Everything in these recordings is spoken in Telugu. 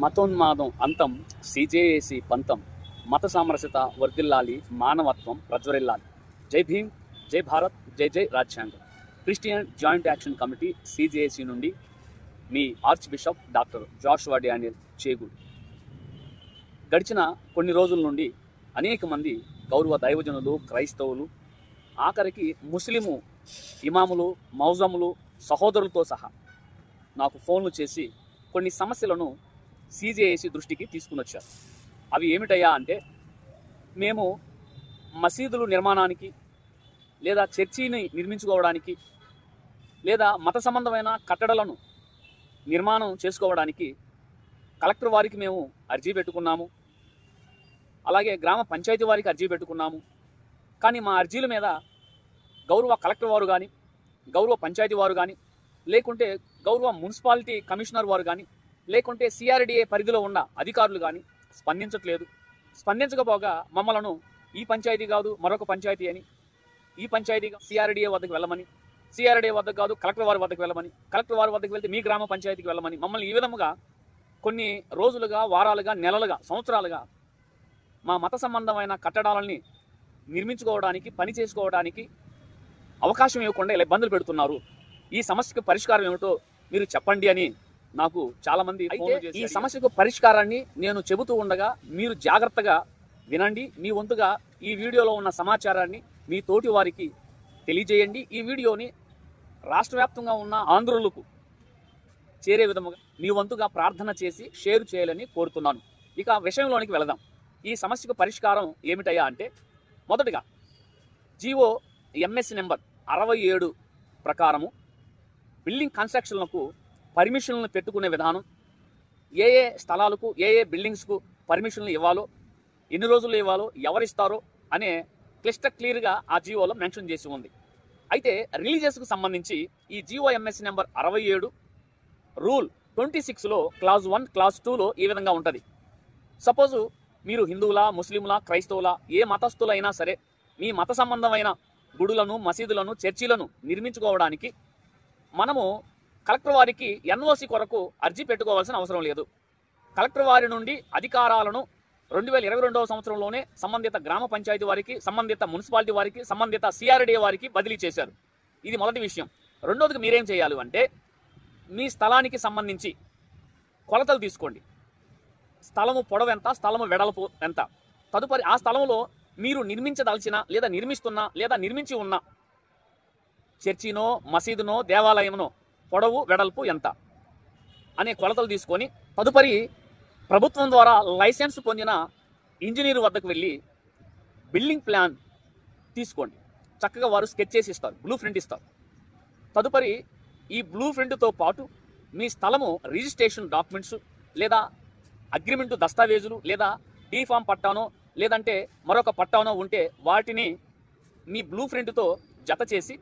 మతోన్మాదం అంతం, సిజేఏసీ పంతం, మత సామరస్యత వర్ధిల్లాలి, మానవత్వం ప్రజ్వరిల్లాలి. జై భీమ్, జై భారత్, జై జై రాజ్యాంగం. Christian joint action committee CJAC నుండి మీ archbishop doctor Joshua Daniel Chegur. గడిచిన కొన్ని రోజుల నుండి అనేక మంది గౌరవ దైవజనులు, క్రైస్తవులు, ఆఖరికి ముస్లిము ఇమాములు, మౌజములు, సహోదరులతో సహా నాకు ఫోన్లు చేసి కొన్ని సమస్యలను సిజేఏసీ దృష్టికి తీసుకుని వచ్చారు. అవి ఏమిటయ్యా అంటే, మేము మసీదులు నిర్మాణానికి, లేదా చర్చిని నిర్మించుకోవడానికి, లేదా మత సంబంధమైన కట్టడలను నిర్మాణం చేసుకోవడానికి కలెక్టర్ వారికి మేము అర్జీ పెట్టుకున్నాము, అలాగే గ్రామ పంచాయతీ వారికి అర్జీ పెట్టుకున్నాము. కానీ మా అర్జీల మీద గౌరవ కలెక్టర్ వారు కానీ, గౌరవ పంచాయతీ వారు కానీ, లేకుంటే గౌరవ మున్సిపాలిటీ కమిషనర్ వారు కానీ, లేకుంటే సిఆర్డిఏ పరిధిలో ఉన్న అధికారులు కానీ స్పందించట్లేదు. స్పందించకపోగా మమ్మలను ఈ పంచాయతీ కాదు మరొక పంచాయతీ అని, ఈ పంచాయతీ సిఆర్డిఏ వద్దకు వెళ్ళమని, సిఆర్డిఏ వద్దకు కాదు కలెక్టర్ వారి వద్దకు వెళ్ళమని, కలెక్టర్ వారి వద్దకు వెళ్తే మీ గ్రామ పంచాయతీకి వెళ్ళమని మమ్మల్ని ఈ విధముగా కొన్ని రోజులుగా, వారాలుగా, నెలలుగా, సంవత్సరాలుగా మా మత సంబంధమైన కట్టడాలని నిర్మించుకోవడానికి, పని చేసుకోవడానికి అవకాశం ఇవ్వకుండా ఇలా ఇబ్బందులు పెడుతున్నారు. ఈ సమస్యకు పరిష్కారం ఏమిటో మీరు చెప్పండి అని నాకు చాలామంది. అయితే ఈ సమస్యకు పరిష్కారాన్ని నేను చెబుతూ ఉండగా మీరు జాగ్రత్తగా వినండి. మీ వంతుగా ఈ వీడియోలో ఉన్న సమాచారాన్ని మీ తోటి వారికి తెలియజేయండి. ఈ వీడియోని రాష్ట్ర వ్యాప్తంగా ఉన్న ఆంధ్రులకు చేరే విధముగా మీ వంతుగా ప్రార్థన చేసి షేర్ చేయాలని కోరుతున్నాను. ఇక విషయంలోనికి వెళదాం. ఈ సమస్యకు పరిష్కారం ఏమిటయ్యా అంటే, మొదటగా జీవో ఎంఎస్ నెంబర్ 67 ప్రకారము బిల్డింగ్ కన్స్ట్రక్షన్లకు పర్మిషన్లను పెట్టుకునే విధానం, ఏ ఏ స్థలాలకు, ఏ ఏ బిల్డింగ్స్కు పర్మిషన్లు ఇవ్వాలో, ఎన్ని రోజులు ఇవ్వాలో, ఎవరిస్తారో అనే క్లియర్గా ఆ జీవోలో మెన్షన్ చేసి ఉంది. అయితే రిలీజియస్కు సంబంధించి ఈ జీవో ఎంఎస్ నెంబర్ 67 రూల్ 26లో క్లాజ్ 1, క్లాజ్ 2లో ఈ విధంగా ఉంటుంది. సపోజు మీరు హిందువులా, ముస్లింలా, క్రైస్తవులా, ఏ మతస్థులైనా సరే మీ మత సంబంధమైన గుడులను, మసీదులను, చర్చిలను నిర్మించుకోవడానికి మనము కలెక్టర్ వారికి ఎన్ఓసి కొరకు అర్జీ పెట్టుకోవాల్సిన అవసరం లేదు. కలెక్టర్ వారి నుండి అధికారాలను 2022వ సంవత్సరంలోనే సంబంధిత గ్రామ పంచాయతీ వారికి, సంబంధిత మున్సిపాలిటీ వారికి, సంబంధిత సిఆర్డిఏ వారికి బదిలీ చేశారు. ఇది మొదటి విషయం. రెండోదికి మీరేం చేయాలి అంటే, మీ స్థలానికి సంబంధించి కొలతలు తీసుకోండి. స్థలము పొడవు ఎంత, స్థలము వెడల్పు ఎంత, తదుపరి ఆ స్థలంలో మీరు నిర్మించదలిచిన, లేదా నిర్మిస్తున్న, లేదా నిర్మించి ఉన్న చర్చినో, మసీదునో, దేవాలయమునో పొడవు, వెడల్పు ఎంత అనే కొలతలు తీసుకొని, తదుపరి ప్రభుత్వం ద్వారా లైసెన్స్ పొందిన ఇంజనీర్ వద్దకు వెళ్ళి బిల్డింగ్ ప్లాన్ తీసుకోండి. చక్కగా వారు స్కెచ్ చేసి ఇస్తారు, బ్లూ ప్రింట్ ఇస్తారు. తదుపరి ఈ బ్లూ ప్రింట్తో పాటు మీ స్థలము రిజిస్ట్రేషన్ డాక్యుమెంట్స్, లేదా అగ్రిమెంటు దస్తావేజులు, లేదా డీఫామ్ పట్టానో లేదంటే మరొక పట్టానో ఉంటే వాటిని మీ బ్లూ ప్రింట్తో జత చేసి,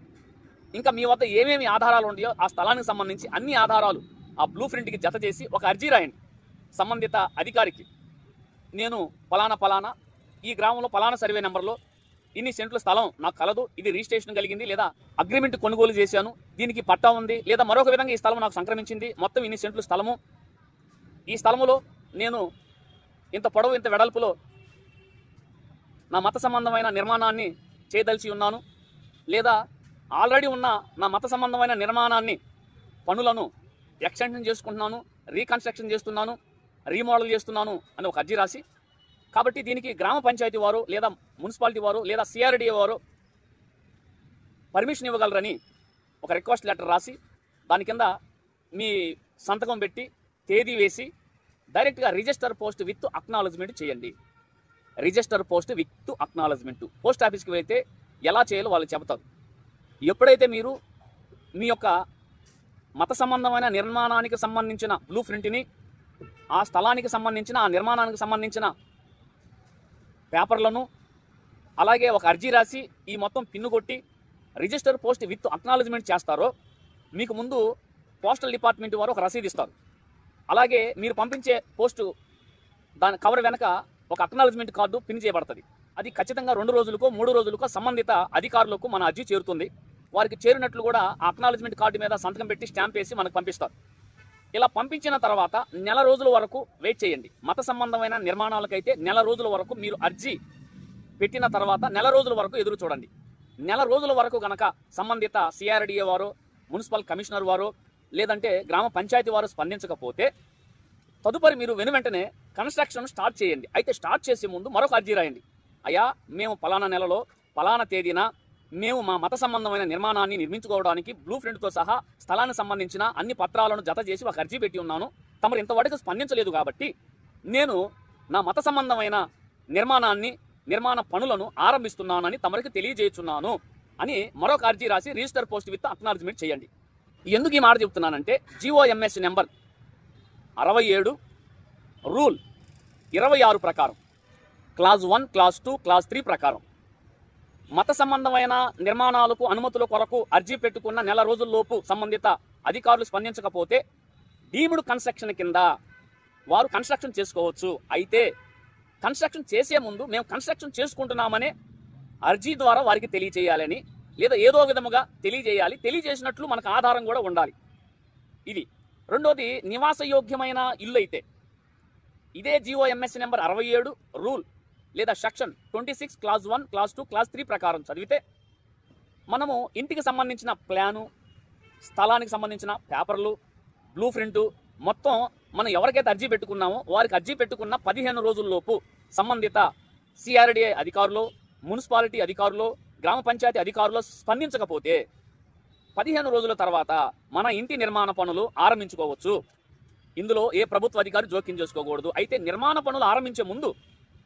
ఇంకా మీ వద్ద ఏమేమి ఆధారాలు ఉన్నాయో ఆ స్థలానికి సంబంధించి అన్ని ఆధారాలు ఆ బ్లూ ప్రింట్కి జత చేసి ఒక అర్జీ రాయండి సంబంధిత అధికారికి. నేను పలానా ఈ గ్రామంలో పలానా సర్వే నెంబర్లో ఇన్ని సెంట్ల స్థలం నాకు కలదు, ఇది రిజిస్ట్రేషన్ కలిగింది, లేదా అగ్రిమెంట్ కొనుగోలు చేశాను, దీనికి పట్టా ఉంది, లేదా మరొక విధంగా ఈ స్థలం నాకు సంక్రమించింది, మొత్తం ఇన్ని సెంట్లు స్థలము, ఈ స్థలములో నేను ఇంత పొడవు, ఇంత వెడల్పులో నా మత సంబంధమైన నిర్మాణాన్ని చేయదలిచి ఉన్నాను, లేదా ఆల్రెడీ ఉన్న నా మత సంబంధమైన నిర్మాణాన్ని, పనులను ఎక్స్టెన్షన్ చేసుకుంటున్నాను, రీకన్స్ట్రక్షన్ చేస్తున్నాను, రీమోడల్ చేస్తున్నాను అని ఒక అర్జీ రాసి, కాబట్టి దీనికి గ్రామ పంచాయతీ వారు, లేదా మున్సిపాలిటీ వారు, లేదా సిఆర్డిఏ వారు పర్మిషన్ ఇవ్వగలరని ఒక రిక్వెస్ట్ లెటర్ రాసి, దాని కింద మీ సంతకం పెట్టి తేదీ వేసి డైరెక్ట్గా రిజిస్టర్ పోస్ట్ విత్ అక్నాలజ్మెంట్ చేయండి. Register post with acknowledgement post ఆఫీస్కి వెళ్తే ఎలా చేయాలో వాళ్ళు చెబుతారు. ఎప్పుడైతే మీరు మీ యొక్క మత సంబంధమైన నిర్మాణానికి సంబంధించిన బ్లూ ప్రింట్ని, ఆ స్థలానికి సంబంధించిన, ఆ నిర్మాణానికి సంబంధించిన పేపర్లను, అలాగే ఒక అర్జీ రాసి ఈ మొత్తం పిన్ను కొట్టి రిజిస్టర్ పోస్ట్ విత్ అక్నాలజ్మెంట్ చేస్తారో, మీకు ముందు పోస్టల్ డిపార్ట్మెంట్ వారు ఒక రసీదు ఇస్తారు. అలాగే మీరు పంపించే పోస్టు దాని కవర్ వెనక ఒక అక్నాలజ్మెంట్ కార్డు పిన్ చేయబడుతుంది. అది ఖచ్చితంగా 2 రోజులకో 3 రోజులకో సంబంధిత అధికారులకు మన అర్జీ చేరుతుంది. వారికి చేరినట్లు కూడా ఆ అక్నాలజ్మెంట్ కార్డు మీద సంతకం పెట్టి స్టాంప్ వేసి మనకు పంపిస్తారు. ఇలా పంపించిన తర్వాత నెల రోజుల వరకు వెయిట్ చేయండి. మత సంబంధమైన నిర్మాణాలకైతే నెల రోజుల వరకు మీరు అర్జీ పెట్టిన తర్వాత నెల రోజుల వరకు ఎదురు చూడండి. నెల రోజుల వరకు గనక సంబంధిత సిఆర్డిఏ వారు, మున్సిపల్ కమిషనర్ వారు, లేదంటే గ్రామ పంచాయతీ వారు స్పందించకపోతే తదుపరి మీరు వెంటనే కన్స్ట్రక్షన్ స్టార్ట్ చేయండి. అయితే స్టార్ట్ చేసే ముందు మరొక అర్జీ రాయండి. అయ్యా, మేము పలానా నెలలో పలానా తేదీన మేము మా మత సంబంధమైన నిర్మాణాన్ని నిర్మించుకోవడానికి బ్లూ ప్రింట్తో సహా స్థలానికి సంబంధించిన అన్ని పత్రాలను జత చేసి ఒక అర్జీ పెట్టి ఉన్నాను. తమరు ఇంతవరకు స్పందించలేదు కాబట్టి నేను నా మత సంబంధమైన నిర్మాణ పనులను ఆరంభిస్తున్నానని తమరికి తెలియజేస్తున్నాను అని మరొక అర్జీ రాసి రిజిస్టర్ పోస్ట్ విత్ అక్నాలజ్మెంట్ చేయండి. ఎందుకు ఈ మాట చెప్తున్నానంటే GOMS నెంబర్ 67 రూల్ 26 ప్రకారం క్లాజ్ 1, క్లాజ్ 2, క్లాజ్ 3 ప్రకారం మత సంబంధమైన నిర్మాణాలకు అనుమతుల కొరకు అర్జీ పెట్టుకున్న నెల రోజుల్లోపు సంబంధిత అధికారులు స్పందించకపోతే డీమ్డ్ కన్స్ట్రక్షన్ కింద వారు కన్స్ట్రక్షన్ చేసుకోవచ్చు. అయితే కన్స్ట్రక్షన్ చేసే ముందు మేము కన్స్ట్రక్షన్ చేసుకుంటున్నామనే అర్జీ ద్వారా వారికి తెలియజేయాలని, లేదా ఏదో విధముగా తెలియజేయాలి. తెలియజేసినట్లు మనకు ఆధారం కూడా ఉండాలి. ఇది రెండోది, నివాసయోగ్యమైన ఇల్లు అయితే ఇదే GOMS నెంబర్ 67 రూల్ లేదా సెక్షన్ 26 క్లాజ్ 1, క్లాజ్ 2, క్లాజ్ 3 ప్రకారం చదివితే మనము ఇంటికి సంబంధించిన ప్లాను, స్థలానికి సంబంధించిన పేపర్లు, బ్లూ ప్రింటు మొత్తం మనం ఎవరికైతే అర్జీ పెట్టుకున్నామో వారికి అర్జీ పెట్టుకున్న 15 రోజుల్లోపు సంబంధిత సిఆర్డిఏ అధికారులు, మున్సిపాలిటీ అధికారులు, గ్రామ పంచాయతీ అధికారులు స్పందించకపోతే 15 రోజుల తర్వాత మన ఇంటి నిర్మాణ పనులు ఆరంభించుకోవచ్చు. ఇందులో ఏ ప్రభుత్వ అధికారి జోక్యం చేసుకోకూడదు. అయితే నిర్మాణ పనులు ఆరంభించే ముందు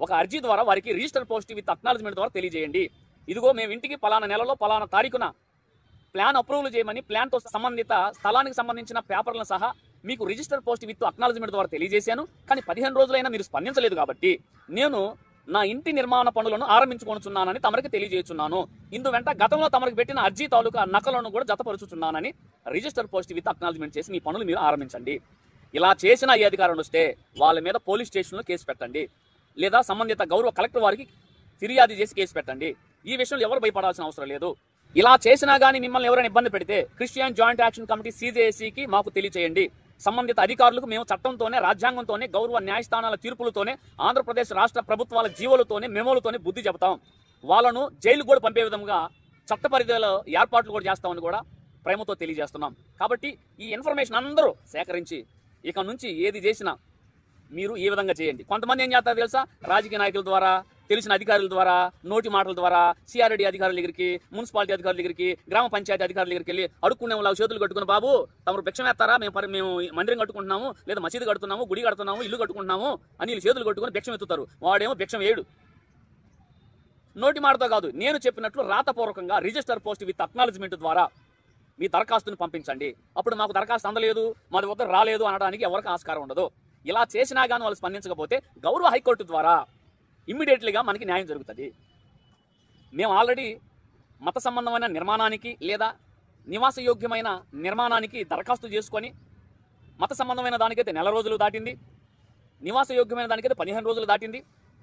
ఒక అర్జీ ద్వారా వారికి రిజిస్టర్ పోస్ట్ విత్ అక్నాలజ్మెంట్ ద్వారా తెలియజేయండి. ఇదిగో మేము ఇంటికి పలానా నెలలో పలానా తారీఖున ప్లాన్ అప్రూవల్ చేయమని ప్లాన్తో సంబంధిత స్థలానికి సంబంధించిన పేపర్లను సహా మీకు రిజిస్టర్ పోస్ట్ విత్ అక్నాలజ్మెంట్ ద్వారా తెలియజేశాను. కానీ 15 రోజులైనా మీరు స్పందించలేదు కాబట్టి నేను నా ఇంటి నిర్మాణ పనులను ఆరంభించుకొనుచున్నానని తమరికి తెలియజేస్తున్నాను. ఇందువెంట గతంలో తమరికి పెట్టిన అర్జీ తాలూకా నకలను కూడా జతపరుచుచున్నానని రిజిస్టర్ పోస్ట్ విత్ అక్నాలజ్మెంట్ చేసి మీ పనులు మీరు ఆరంభించండి. ఇలా చేసిన ఈ అధికారులు వస్తే వాళ్ళ మీద పోలీస్ స్టేషన్లో కేసు పెట్టండి, లేదా సంబంధిత గౌరవ కలెక్టర్ వారికి ఫిర్యాదు చేసి కేసు పెట్టండి. ఈ విషయంలో ఎవరు భయపడాల్సిన అవసరం లేదు. ఇలా చేసినా కానీ మిమ్మల్ని ఎవరైనా ఇబ్బంది పెడితే క్రిస్టియన్ జాయింట్ యాక్షన్ కమిటీ CJACకి మాకు తెలియచేయండి. సంబంధిత అధికారులకు మేము చట్టంతోనే, రాజ్యాంగంతోనే, గౌరవ న్యాయస్థానాల తీర్పులతోనే, ఆంధ్రప్రదేశ్ రాష్ట్ర ప్రభుత్వాల జీవోలతోనే, మెమోలతోనే బుద్ధి చెబుతాం. వాళ్ళను జైలు కూడా పంపే విధంగా చట్ట పరిధిలో ఏర్పాట్లు కూడా చేస్తామని కూడా ప్రేమతో తెలియజేస్తున్నాం. కాబట్టి ఈ ఇన్ఫర్మేషన్ అందరూ సేకరించి ఇక నుంచి ఏది చేసినా మీరు ఈ విధంగా చేయండి. కొంతమంది ఏం చేస్తారు తెలుసా, రాజకీయ నాయకుల ద్వారా, తెలిసిన అధికారుల ద్వారా, నోటి మాటల ద్వారా సిఆర్డి అధికారుల దగ్గరికి, మున్సిపాలిటీ అధికారుల దగ్గరికి, గ్రామ పంచాయతీ అధికారుల దగ్గరికి వెళ్ళి అడుక్కునే వాళ్ళు చేతులు కట్టుకుని, బాబు తమరు భిక్షం వేస్తారా, మేము మందిరం కట్టుకుంటున్నాము, లేదా మసీదు కడుతున్నాము, గుడి కడుతున్నాము, ఇల్లు కట్టుకుంటున్నాము అని వీళ్ళు చేతులు కట్టుకుని భిక్షం ఎత్తుతారు. వాడేమో భిక్షం వేయడు. నోటి మాటతో కాదు, నేను చెప్పినట్లు రాతపూర్వకంగా రిజిస్టర్ పోస్ట్ విత్ అక్నాలజ్మెంట్ ద్వారా మీ దరఖాస్తును పంపించండి. అప్పుడు మాకు దరఖాస్తు అందలేదు, మాది వద్ద రాలేదు అనడానికి ఎవరికి ఆస్కారం ఉండదు. ఇలా చేసినా కానీ వాళ్ళు స్పందించకపోతే గౌరవ హైకోర్టు ద్వారా ఇమ్మీడియట్లీగా మనకి న్యాయం జరుగుతుంది. మేము ఆల్రెడీ మత సంబంధమైన నిర్మాణానికి లేదా నివాసయోగ్యమైన నిర్మాణానికి దరఖాస్తు చేసుకొని మత సంబంధమైన దానికైతే నెల రోజులు దాటింది, నివాసయోగ్యమైన దానికైతే 15 రోజులు దాటింది.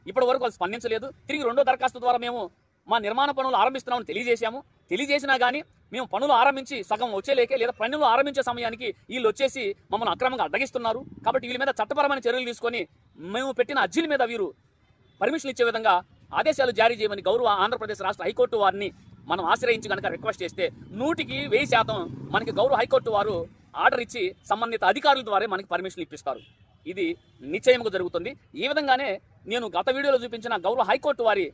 ఇప్పటి వరకు వాళ్ళు స్పందించలేదు. తిరిగి రెండో దరఖాస్తు ద్వారా మేము మా నిర్మాణ పనులు ఆరంభిస్తున్నామని తెలియజేశాము. తెలియజేసినా కానీ మేము పనులు ఆరంభించి సగం వచ్చేలేకే, లేదా పనులు ఆరంభించే సమయానికి వీళ్ళు వచ్చేసి మమ్మల్ని అక్రమంగా అడ్డగిస్తున్నారు. కాబట్టి వీళ్ళ మీద చట్టపరమైన చర్యలు తీసుకొని మేము పెట్టిన అర్జీల మీద వీరు పర్మిషన్ ఇచ్చే విధంగా ఆదేశాలు జారీ చేయమని గౌరవ ఆంధ్రప్రదేశ్ రాష్ట్ర హైకోర్టు వారిని మనం ఆశ్రయించి కనుక రిక్వెస్ట్ చేస్తే 100% మనకి గౌరవ హైకోర్టు వారు ఆర్డర్ ఇచ్చి సంబంధిత అధికారుల ద్వారా మనకి పర్మిషన్ ఇప్పిస్తారు. ఇది నిశ్చయముగా జరుగుతుంది. ఈ విధంగానే నేను గత వీడియోలో చూపించిన గౌరవ హైకోర్టు వారి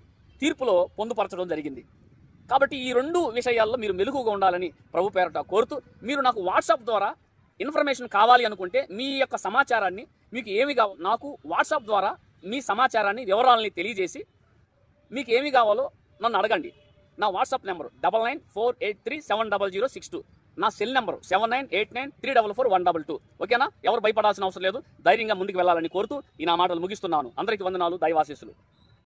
తీర్పులో పొందుపరచడం జరిగింది. కాబట్టి ఈ 2 విషయాల్లో మీరు మెలకుగా ఉండాలని ప్రభు పేరట కోరుతూ, మీరు నాకు వాట్సాప్ ద్వారా ఇన్ఫర్మేషన్ కావాలి అనుకుంటే మీ యొక్క సమాచారాన్ని, మీకు ఏమి కావాలో నాకు వాట్సాప్ ద్వారా మీ సమాచారాన్ని, వివరాలని తెలియజేసి మీకు ఏమి కావాలో నన్ను అడగండి. నా వాట్సాప్ నెంబరు 9948370062, నా సెల్ నెంబరు 7989344122. ఓకేనా? ఎవరు భయపడాల్సిన అవసరం లేదు. ధైర్యంగా ముందుకు వెళ్ళాలని కోరుతూ ఈ నా మాటలు ముగిస్తున్నాను. అందరికీ వందనాలు, దైవాశీస్సులు.